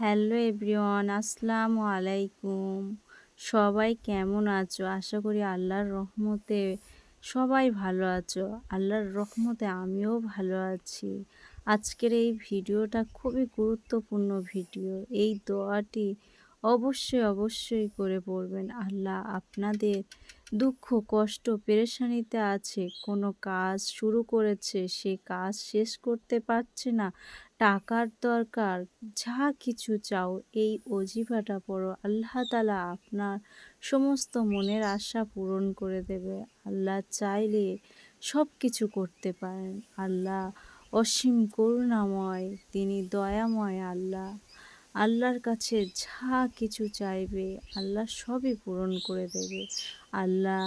Hello everyone, আসসালামু আলাইকুম। সবাই কেমন আছো? আশা করি আল্লাহর রহমতে সবাই ভালো আছো। আল্লাহর রহমতে আমিও ভালো আছি। আজকের এই ভিডিওটা খুবই গুরুত্বপূর্ণ ভিডিও। এই দোয়াটি অবশ্যই করে পড়বেন। আল্লাহ আপনাদের দুঃখ, কষ্ট, পেরেশানিতে আছে, কোনো কাজ শুরু করেছে, সে কাজ শেষ করতে পারছে না, টাকার দরকার, যা কিছু চাও এই অজিফাটা পড়ো। আল্লাহ তাআলা আপনার সমস্ত মনের আশা পূরণ করে দেবে। আল্লাহ চাইলে সব কিছু করতে পারেন। আল্লাহ অসীম করুণাময়, তিনি দয়াময় আল্লাহ। আল্লাহর কাছে যা কিছু চাইবে আল্লাহ সবই পূরণ করে দেবে। আল্লাহ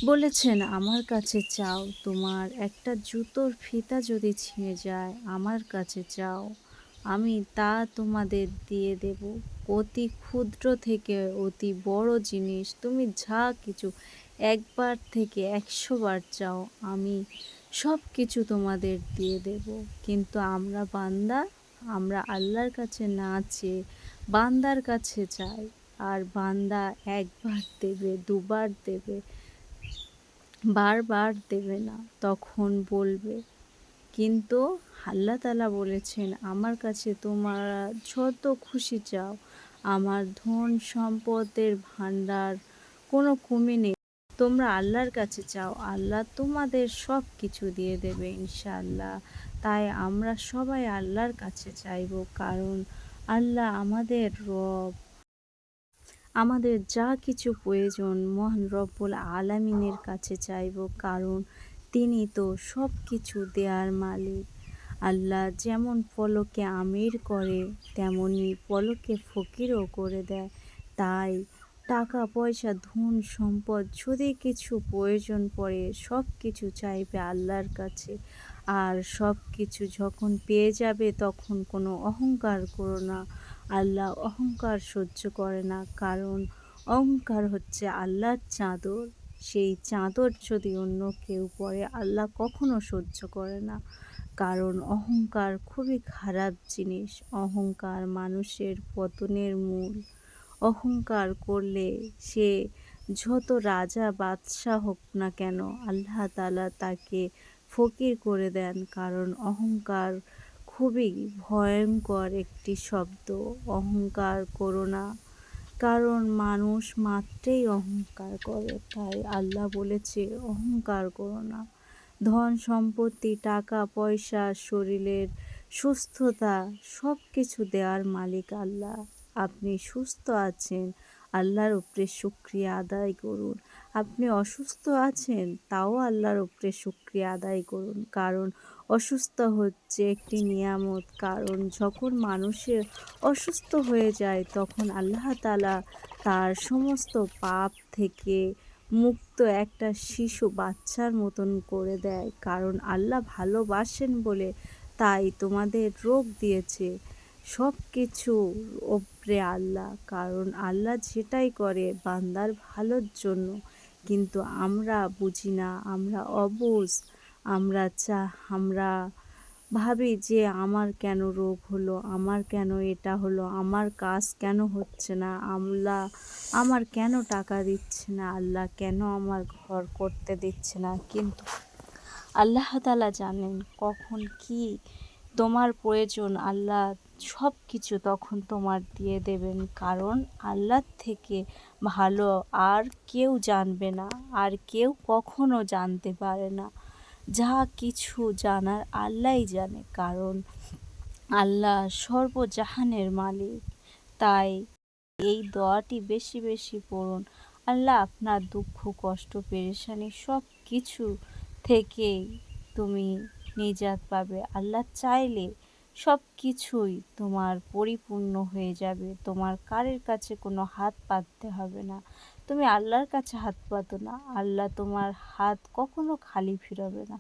বলেছেন, আমার কাছে চাও, তোমার একটা জুতোর ফিতা যদি ছিঁড়ে যায় আমার কাছে চাও, আমি তা তোমাদের দিয়ে দেব। অতি ক্ষুদ্র থেকে অতি বড় জিনিস তুমি যা কিছু একবার থেকে ১০০ বার চাও, আমি সব কিছু তোমাদের দিয়ে দেব। কিন্তু আমরা বান্দা, আমরা আল্লাহর কাছে না চেয়ে বান্দার কাছে চাই, আর বান্দা একবার দেবে, দুবার দেবে, বারবার দেবে না। তখন বলবে, কিন্তু আল্লাহ তাআলা বলেছেন, আমার কাছে তোমরা যত খুশি চাও, আমার ধন সম্পদের ভাণ্ডার কোনো কমে নেই। তোমরা আল্লাহর কাছে চাও, আল্লাহ তোমাদের সব কিছু দিয়ে দেবে ইনশাআল্লাহ। তাই আমরা সবাই আল্লাহর কাছে চাইব, কারণ আল্লাহ আমাদের রব। আমাদের যা কিছু প্রয়োজন মহান রব্বুল আলামিনের কাছে চাইব, কারণ তিনি তো সব কিছু দেওয়ার মালিক। আল্লাহ যেমন পলকে আমির করে, তেমনি পলকে ফকিরও করে দেয়। তাই টাকা পয়সা, ধন সম্পদ, যদি কিছু প্রয়োজন পড়ে সব কিছু চাইবে আল্লাহর কাছে। আর সব কিছু যখন পেয়ে যাবে তখন কোনো অহংকার করো না। আল্লাহ অহংকার সহ্য করে না, কারণ অহংকার হচ্ছে আল্লাহর চাদর। সেই চাদর যদি অন্য কেউ পরে আল্লাহ কখনো সহ্য করে না, কারণ অহংকার খুবই খারাপ জিনিস। অহংকার মানুষের পতনের মূল। অহংকার করলে সে যত রাজা বাদশাহ হোক না কেন, আল্লাহ তাআলা তাকে ফকির করে দেন, কারণ অহংকার খুবই ভয়ঙ্কর একটি শব্দ। অহংকার করো না, কারণ মানুষ মাত্রেই অহংকার করে। তাই আল্লাহ বলেছে অহংকার করো না। ধন সম্পত্তি, টাকা পয়সা, শরীরের সুস্থতা, সব কিছু দেওয়ার মালিক আল্লাহ। আপনি সুস্থ আছেন, আল্লাহর উপরে শুকরিয়া আদায় করুন। আপনি অসুস্থ আছেন, তাও আল্লাহর উপরে শুকরিয়া আদায় করুন, কারণ অসুস্থ হচ্ছে একটি নিয়ামত। কারণ যখন মানুষের অসুস্থ হয়ে যায় তখন আল্লাহ তাআলা তার সমস্ত পাপ থেকে মুক্ত একটা শিশু বাচ্চার মতন করে দেয়। কারণ আল্লাহ ভালোবাসেন বলে তাই তোমাদের রোগ দিয়েছে। সব কিছু ওপরে আল্লাহ, কারণ আল্লাহ যেটাই করে বান্দার ভালোর জন্য। কিন্তু আমরা বুঝি না, আমরা অবুঝ। আমরা ভাবি যে আমার কেন রোগ হলো, আমার কেন এটা হলো, আমার কাজ কেন হচ্ছে না, আল্লাহ আমার কেন টাকা দিচ্ছে না, আল্লাহ কেন আমার ঘর করতে দিচ্ছে না। কিন্তু আল্লাহ তাআলা জানেন কখন কি তোমার প্রয়োজন। আল্লাহ সব কিছু তখন তোমার দিয়ে দেবেন, কারণ আল্লাহর থেকে ভালো আর কেউ জানবে না, আর কেউ কখনো জানতে পারে না। যা কিছু জানার আল্লাহই জানে, কারণ আল্লাহ সর্বজাহানের মালিক। তাই এই দোয়াটি বেশি পড়ুন। আল্লাহ আপনার দুঃখ, কষ্ট, পেরেশানি সব কিছু থেকেই তুমি নিজাত পাবে। আল্লাহ চাইলে সব কিছুই তোমার পরিপূর্ণ হয়ে যাবে। তোমার কারের কাছে কোনো হাত পাততে হবে না। তুমি আল্লাহর কাছে হাত পাতো না, আল্লাহ তোমার হাত কখনো খালি ফিরাবে না,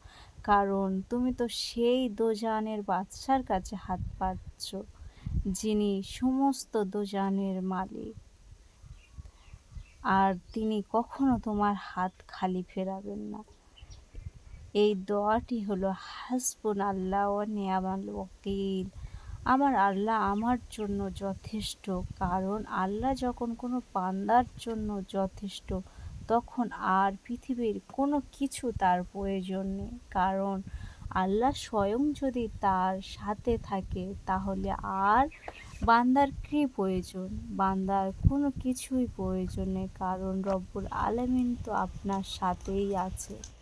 কারণ তুমি তো সেই দোজাহানের বাদশার কাছে হাত পাতছ, যিনি সমস্ত দোজাহানের মালিক। আর তিনি কখনো তোমার হাত খালি ফেরাবেন না। এই দোয়াটি হলো হাসবুনাল্লাহ ওয়া নি'মাল ওয়াকিল। আমার আল্লাহ আমার জন্য যথেষ্ট। কারণ আল্লাহ যখন কোনো বান্দার জন্য যথেষ্ট, তখন আর পৃথিবীর কোনো কিছু তার প্রয়োজন নেই। কারণ আল্লাহ স্বয়ং যদি তার সাথে থাকে, তাহলে আর বান্দার কী প্রয়োজন? বান্দার কোনো কিছুই প্রয়োজন নেই, কারণ রব্বুল আলামিন তো আপনার সাথেই আছে।